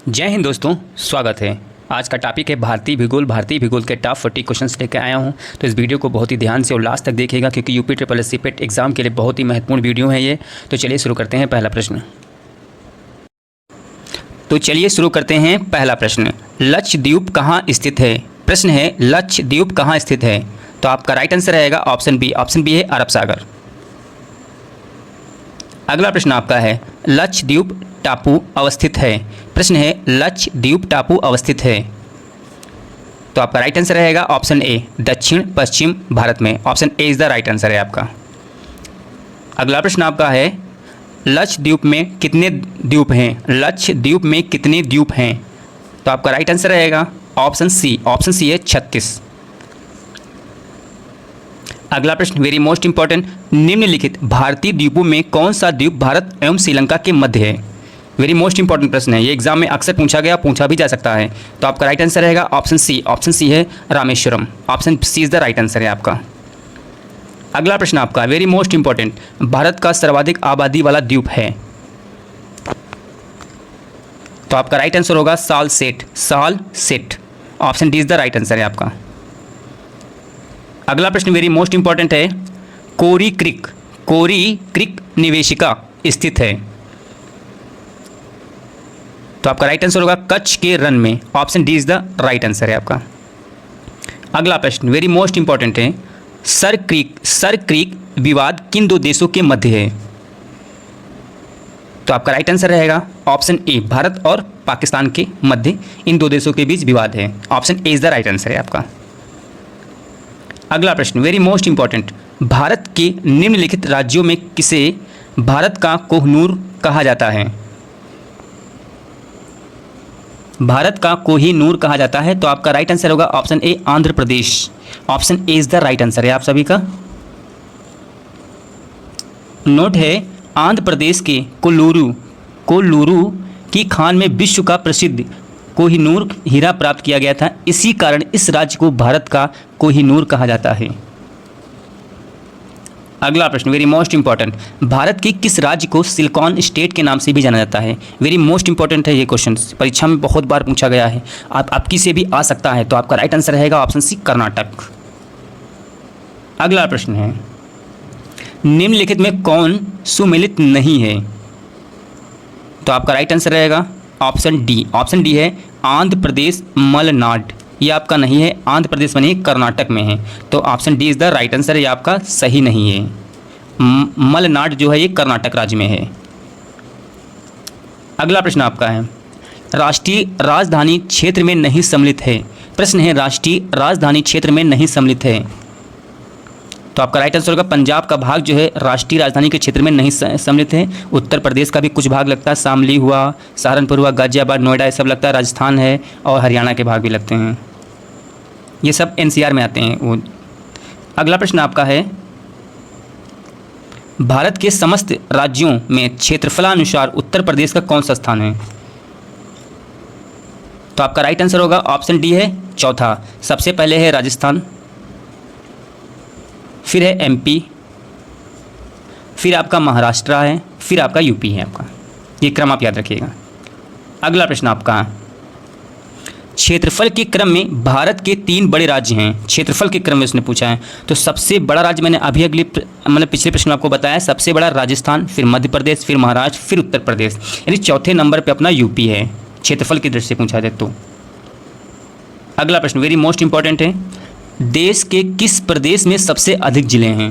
जय हिंद दोस्तों, स्वागत है। आज का टॉपिक है भारतीय भूगोल। भारतीय भूगोल के टॉप 40 क्वेश्चंस लेकर आया हूं, तो इस वीडियो को बहुत ही ध्यान से और लास्ट तक देखिएगा क्योंकि UP triple S C PET exam के लिए बहुत ही महत्वपूर्ण वीडियो है ये। तो चलिए शुरू करते हैं पहला प्रश्न। लक्षद्वीप कहाँ स्थित है? प्रश्न है लक्षद्वीप कहाँ स्थित है? तो आपका राइट आंसर रहेगा ऑप्शन बी। ऑप्शन बी है अरब सागर। अगला प्रश्न आपका है लक्षद्वीप टापू अवस्थित है। प्रश्न है लक्षद्वीप टापू अवस्थित है। तो आपका राइट आंसर रहेगा ऑप्शन ए, दक्षिण पश्चिम भारत में। Option A is the right answer है आपका। अगला प्रश्न आपका है लक्षद्वीप में कितने द्वीप हैं? लक्षद्वीप में कितने द्वीप हैं? तो आपका राइट आंसर रहेगा ऑप्शन सी। ऑप्शन सी है 36। अगला प्रश्न वेरी मोस्ट इंपॉर्टेंट, निम्नलिखित भारतीय द्वीपों में कौन सा द्वीप भारत एवं श्रीलंका के मध्य है? वेरी मोस्ट इंपॉर्टेंट प्रश्न है, ये एग्जाम में अक्सर पूछा भी जा सकता है। तो आपका राइट आंसर रहेगा ऑप्शन सी। ऑप्शन सी है Rameswaram. Option C is the right answer है आपका। अगला प्रश्न आपका वेरी मोस्ट इंपॉर्टेंट, भारत का सर्वाधिक आबादी वाला द्वीप है? तो आपका राइट आंसर होगा Salcete. Salcete. Option D is the right answer है आपका। अगला प्रश्न वेरी मोस्ट इंपॉर्टेंट है, कोरी क्रिक निवेशिका स्थित है? तो आपका राइट आंसर होगा कच्छ के रन में। Option D is the right answer है आपका। अगला प्रश्न वेरी मोस्ट इंपॉर्टेंट है, सर क्रीक विवाद किन दो देशों के मध्य है? तो आपका राइट आंसर रहेगा ऑप्शन ए, भारत और पाकिस्तान के मध्य इन दो देशों के बीच विवाद है। Option A is the right answer है आपका। अगला प्रश्न वेरी मोस्ट इंपॉर्टेंट, भारत के निम्नलिखित राज्यों में किसे भारत का कोहिनूर कहा जाता है? भारत का कोहिनूर कहा जाता है। तो आपका राइट आंसर होगा option A, Andhra Pradesh. Option A is the right answer है आप सभी का। नोट है आंध्र प्रदेश के कोल्लूरू की खान में विश्व का प्रसिद्ध कोहिनूर हीरा प्राप्त किया गया था। इसी कारण इस राज्य को भारत का कोहिनूर कहा जाता है। अगला प्रश्न वेरी मोस्ट इंपॉर्टेंट, भारत के किस राज्य को सिलिकॉन स्टेट के नाम से भी जाना जाता है? वेरी मोस्ट इंपॉर्टेंट है ये क्वेश्चन, परीक्षा में बहुत बार पूछा गया है, आपकी से भी आ सकता है। तो आपका राइट आंसर रहेगा ऑप्शन सी, कर्नाटक। अगला प्रश्न है निम्नलिखित में कौन सुमेलित नहीं है? तो आपका राइट आंसर रहेगा ऑप्शन डी। ऑप्शन डी है आंध्र प्रदेश मलनाड। ये आपका नहीं है, आंध्र प्रदेश में नहीं, कर्नाटक में है। तो option D is the right answer है, ये आपका सही नहीं है। मलनाड जो है ये कर्नाटक राज्य में है। अगला प्रश्न आपका है राष्ट्रीय राजधानी क्षेत्र में नहीं सम्मिलित है। प्रश्न है राष्ट्रीय राजधानी क्षेत्र में नहीं सम्मिलित है। तो आपका राइट आंसर होगा पंजाब का भाग जो है राष्ट्रीय राजधानी के क्षेत्र में नहीं सम्मिलित है। उत्तर प्रदेश का भी कुछ भाग लगता है, शामली हुआ, सहारनपुर हुआ, गाजियाबाद, नोएडा, ये सब लगता है। राजस्थान है और हरियाणा के भाग भी लगते हैं, ये सब एनसीआर में आते हैं वो। अगला प्रश्न आपका है भारत के समस्त राज्यों में क्षेत्रफलानुसार उत्तर प्रदेश का कौन सा स्थान है? तो आपका राइट आंसर होगा ऑप्शन डी है चौथा। सबसे पहले है राजस्थान, फिर है एमपी, फिर आपका महाराष्ट्र है, फिर आपका यूपी है आपका। ये क्रम आप याद रखिएगा। अगला प्रश्न आपका क्षेत्रफल के क्रम में भारत के 3 बड़े राज्य हैं। क्षेत्रफल के क्रम में उसने पूछा है। तो सबसे बड़ा राज्य मैंने अभी पिछले प्रश्न में आपको बताया, सबसे बड़ा राजस्थान, फिर मध्य प्रदेश, फिर महाराष्ट्र, फिर उत्तर प्रदेश, यानी चौथे नंबर पे अपना यूपी है क्षेत्रफल की दृष्टि से पूछा जाए तो। अगला प्रश्न वेरी मोस्ट इंपॉर्टेंट है, देश के किस प्रदेश में सबसे अधिक जिले हैं?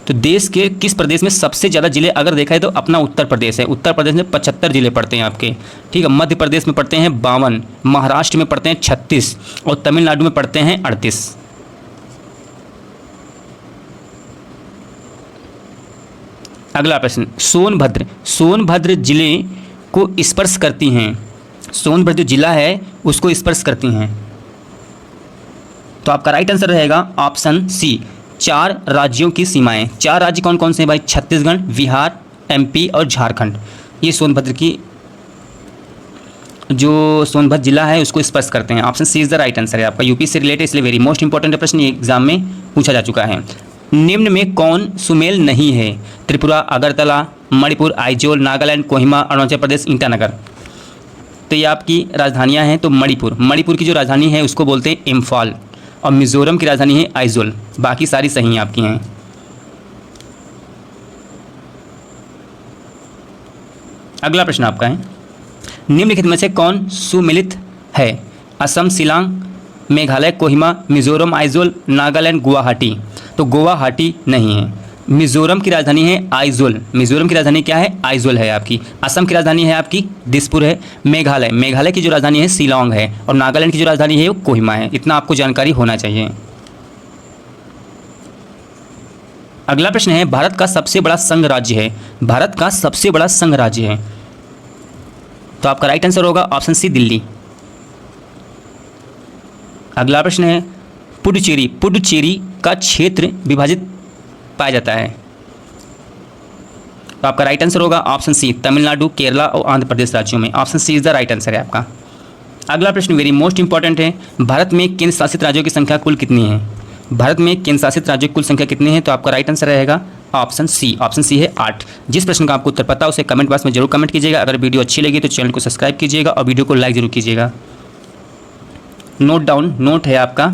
तो देश के किस प्रदेश में सबसे ज़्यादा जिले अगर देखा है तो अपना उत्तर प्रदेश है। उत्तर प्रदेश में 75 जिले पड़ते हैं आपके, ठीक है। मध्य प्रदेश में पड़ते हैं 52, महाराष्ट्र में पड़ते हैं 36 और तमिलनाडु में पड़ते हैं 38। अगला प्रश्न सोनभद्र जिले को स्पर्श करती हैं। सोनभद्र जो जिला है उसको स्पर्श करती हैं। तो आपका राइट आंसर रहेगा ऑप्शन सी, 4 राज्यों की सीमाएं। 4 राज्य कौन कौन से हैं भाई? छत्तीसगढ़, बिहार, एमपी और झारखंड। ये सोनभद्र की जो सोनभद्र जिला है उसको स्पर्श करते हैं। Option C is the right answer है आपका। यूपी से रिलेटेड इसलिए वेरी मोस्ट इंपॉर्टेंट प्रश्न ये एग्जाम में पूछा जा चुका है। निम्न में कौन सुमेल नहीं है? त्रिपुरा, अगरतला, मणिपुर, आइजोल, नागालैंड, कोहिमा, अरुणाचल प्रदेश, ईटानगर। तो ये आपकी राजधानियाँ हैं, तो मणिपुर की जो राजधानी है उसको बोलते हैं इम्फाल, और मिज़ोरम की राजधानी है आइजोल। बाकी सारी सही आपकी हैं। अगला प्रश्न आपका है, निम्नलिखित में से कौन सुमेलित है? असम, शिलांग, मेघालय, कोहिमा, मिज़ोरम, आइजोल, नागालैंड, गुवाहाटी। तो गुवाहाटी नहीं है। मिज़ोरम की राजधानी है आइजोल। मिज़ोरम की राजधानी क्या है? आइजोल है आपकी। असम की राजधानी है आपकी दिसपुर है। मेघालय की जो राजधानी है शिलांग है, और नागालैंड की जो राजधानी है वो कोहिमा है। इतना आपको जानकारी होना चाहिए। अगला प्रश्न है, भारत का सबसे बड़ा संघ राज्य है। भारत का सबसे बड़ा संघ राज्य है, तो आपका राइट आंसर होगा ऑप्शन सी, दिल्ली। अगला प्रश्न है, पुडुचेरी का क्षेत्र विभाजित पाया जाता है, तो आपका राइट आंसर होगा ऑप्शन सी, तमिलनाडु, केरला और आंध्र प्रदेश राज्यों में। Option C is the right answer है आपका। अगला प्रश्न वेरी मोस्ट इंपॉर्टेंट है, भारत में केंद्र शासित राज्यों की संख्या कुल कितनी है? भारत में केंद्र शासित राज्यों की कुल संख्या कितनी है? तो आपका राइट आंसर रहेगा ऑप्शन सी। ऑप्शन सी है 8। जिस प्रश्न का आपको उत्तर पता है उसे कमेंट बॉक्स में जरूर कमेंट कीजिएगा। अगर वीडियो अच्छी लगी तो चैनल को सब्सक्राइब कीजिएगा और वीडियो को लाइक जरूर कीजिएगा। नोट है आपका,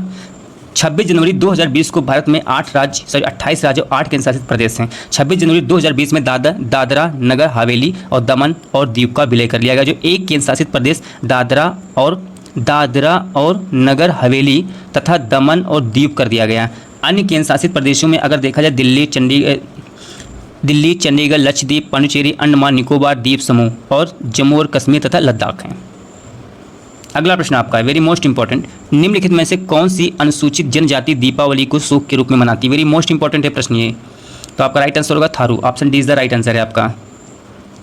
26 जनवरी 2020 को भारत में 28 राज्य और 8 केंद्र शासित प्रदेश हैं। 26 जनवरी 2020 में दादरा नगर हवेली और दमन और दीव का विलय कर लिया गया। जो एक केंद्र शासित प्रदेश दादरा और नगर हवेली तथा दमन और दीव कर दिया गया। अन्य केंद्र शासित प्रदेशों में अगर देखा जाए दिल्ली, चंडीगढ़, लक्षद्वीप, पांडिचेरी, अंडमान निकोबार द्वीप समूह और जम्मू और कश्मीर तथा लद्दाख हैं। अगला प्रश्न आपका है वेरी मोस्ट इंपॉर्टेंट, निम्नलिखित में से कौन सी अनुसूचित जनजाति दीपावली को शोक के रूप में मनाती है? वेरी मोस्ट इंपॉर्टेंट है प्रश्न ये, तो आपका राइट आंसर होगा Tharu. Option D is the right answer है आपका।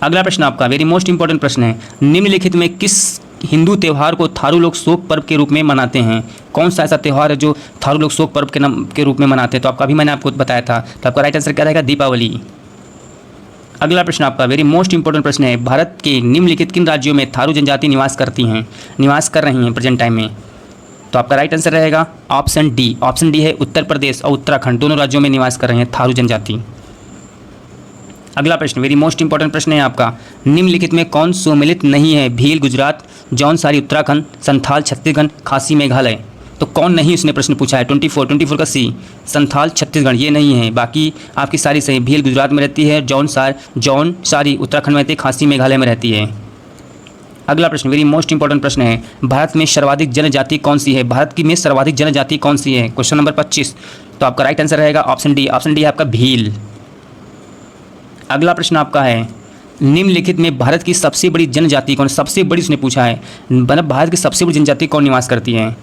अगला प्रश्न आपका वेरी मोस्ट इंपॉर्टेंट प्रश्न है, निम्नलिखित में किस हिंदू त्यौहार को थारू लोग शोक पर्व के रूप में मनाते हैं? कौन सा ऐसा त्यौहार है जो थारू लोग शोक पर्व के रूप में मनाते हैं? तो आपका अभी मैंने आपको बताया था, तो आपका राइट आंसर क्या रहेगा? दीपावली। अगला प्रश्न आपका वेरी मोस्ट इंपॉर्टेंट प्रश्न है, भारत के निम्नलिखित किन राज्यों में थारू जनजाति निवास कर रही हैं प्रेजेंट टाइम में? तो आपका राइट आंसर रहेगा ऑप्शन डी। ऑप्शन डी है उत्तर प्रदेश और उत्तराखंड दोनों राज्यों में निवास कर रहे हैं थारू जनजाति। अगला प्रश्न वेरी मोस्ट इंपॉर्टेंट प्रश्न है आपका, निम्नलिखित में कौन सम्मिलित नहीं है? भील गुजरात, जौनसारी उत्तराखंड, संथाल छत्तीसगढ़, खासी मेघालय। तो कौन नहीं उसने प्रश्न पूछा है? 24 का सी, संथाल छत्तीसगढ़ ये नहीं है। बाकी आपकी सारी सही। भील गुजरात में रहती है, जौनसारी उत्तराखंड में रहती है, खासी मेघालय में रहती है। अगला प्रश्न वेरी मोस्ट इंपॉर्टेंट प्रश्न है, भारत में सर्वाधिक जनजाति कौन सी है? भारत की में सर्वाधिक जनजाति कौन सी है? Question number 25। तो आपका राइट आंसर रहेगा ऑप्शन डी। ऑप्शन डी है आपका भील। अगला प्रश्न आपका है, निम्नलिखित में भारत की सबसे बड़ी जनजाति कौन? सबसे बड़ी उसने पूछा है, मतलब भारत की सबसे बड़ी जनजाति कौन निवास करती है?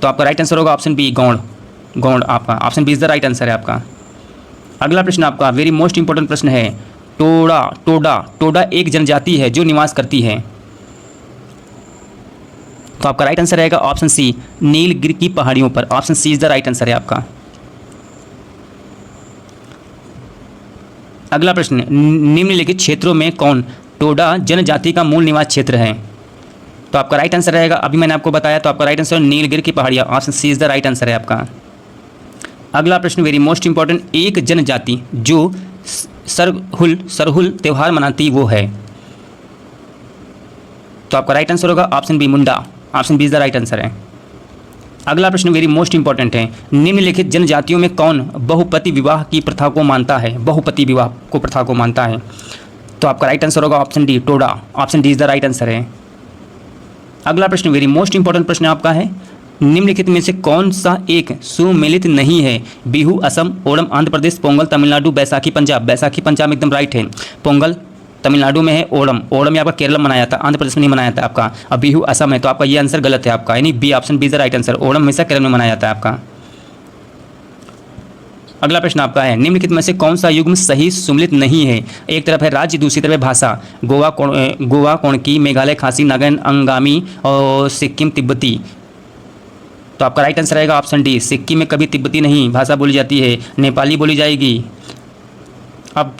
तो आपका राइट आंसर होगा ऑप्शन बी, गौड़। आपका option B is the right answer है आपका। अगला प्रश्न आपका वेरी मोस्ट इंपॉर्टेंट प्रश्न है, टोडा एक जनजाति है जो निवास करती है। तो आपका राइट आंसर रहेगा ऑप्शन सी, नीलगिरी की पहाड़ियों पर। Option C is the right answer है आपका। अगला प्रश्न, निम्नलिखित क्षेत्रों में कौन टोडा जनजाति का मूल निवास क्षेत्र है? तो आपका राइट आंसर रहेगा, अभी मैंने आपको बताया, तो आपका राइट आंसर नीलगिरी की पहाड़ियाँ। Option C is the right answer है आपका। अगला प्रश्न वेरी मोस्ट इंपॉर्टेंट, एक जनजाति जो सरहुल त्यौहार मनाती वो है। तो आपका राइट आंसर होगा option B, Munda. Option B is the right answer है। अगला प्रश्न वेरी मोस्ट इंपॉर्टेंट है, निम्नलिखित जनजातियों में कौन बहुपति विवाह की प्रथा को मानता है? बहुपति विवाह को प्रथा को मानता है। तो आपका राइट आंसर होगा option D, Toda. Option D is the right answer है। अगला प्रश्न वेरी मोस्ट इंपॉर्टेंट प्रश्न आपका है, निम्नलिखित में से कौन सा एक सुमेलित नहीं है? बिहू असम, ओणम आंध्र प्रदेश, पोंगल तमिलनाडु, बैसाखी पंजाब। बैसाखी पंजाब एकदम राइट है। पोंगल तमिलनाडु में है, ओणम आपका केरल में मनाया था, आंध्र प्रदेश में नहीं मनाया था आपका। अब बिहू असम है, तो आपका ये आंसर गलत है आपका, यानी B. Option B is the right answer. Onam हमेशा केरल में मनाया जाता है आपका। अगला प्रश्न आपका है, निम्नलिखित में से कौन सा युग्म सही सुमेलित नहीं है? एक तरफ है राज्य, दूसरी तरफ है भाषा। गोवा कोणकी, मेघालय खासी, नागालैंड अंगामी और सिक्किम तिब्बती। तो आपका राइट आंसर रहेगा ऑप्शन डी, सिक्किम में कभी तिब्बती नहीं भाषा बोली जाती है, नेपाली बोली जाएगी। अब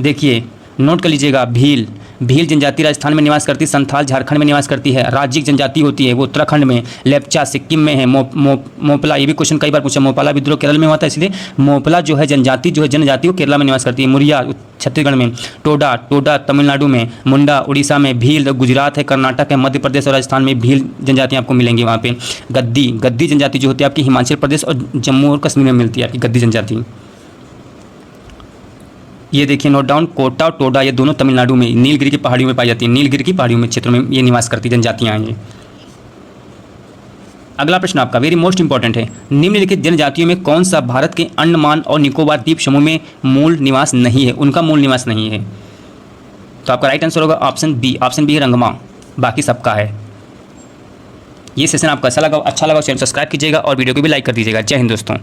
देखिए नोट कर लीजिएगा, भील भील जनजाति राजस्थान में निवास करती है, संथाल झारखंड में निवास करती है, राज्यिक जनजाति होती है वो उत्तराखंड में, लेप्चा सिक्किम में है, मोपला, ये भी क्वेश्चन कई बार पूछा, मोपाला विद्रोह केरल में हुआ था, इसलिए मोपला जो है जनजाति वो केरला में निवास करती है, मुरिया छत्तीसगढ़ में, टोडा तमिलनाडु में, मुंडा उड़ीसा में, भील गुजरात है, कर्नाटक है, मध्य प्रदेश और राजस्थान में भील जनजातियाँ आपको मिलेंगी वहाँ पे। गद्दी जनजाति जो होती है आपकी हिमाचल प्रदेश और जम्मू और कश्मीर में मिलती है आपकी गद्दी जनजाति। ये देखिए नोट डाउन, कोटा और टोडा ये दोनों तमिलनाडु में नीलगिरी की पहाड़ियों में पाई जाती है, नीलगिरी की पहाड़ियों में क्षेत्रों में ये निवास करती जनजातियाँ हैं। अगला प्रश्न आपका वेरी मोस्ट इंपॉर्टेंट है, निम्नलिखित जनजातियों में कौन सा भारत के अंडमान और निकोबार द्वीप समूह में मूल निवास नहीं है, उनका मूल निवास नहीं है। तो आपका राइट आंसर होगा ऑप्शन बी है रंगमा, बाकी सबका है। ये सेशन आपको अच्छा लगा चैनल सब्सक्राइब कीजिएगा और वीडियो को भी लाइक कर दीजिएगा। जय हिंद दोस्तों।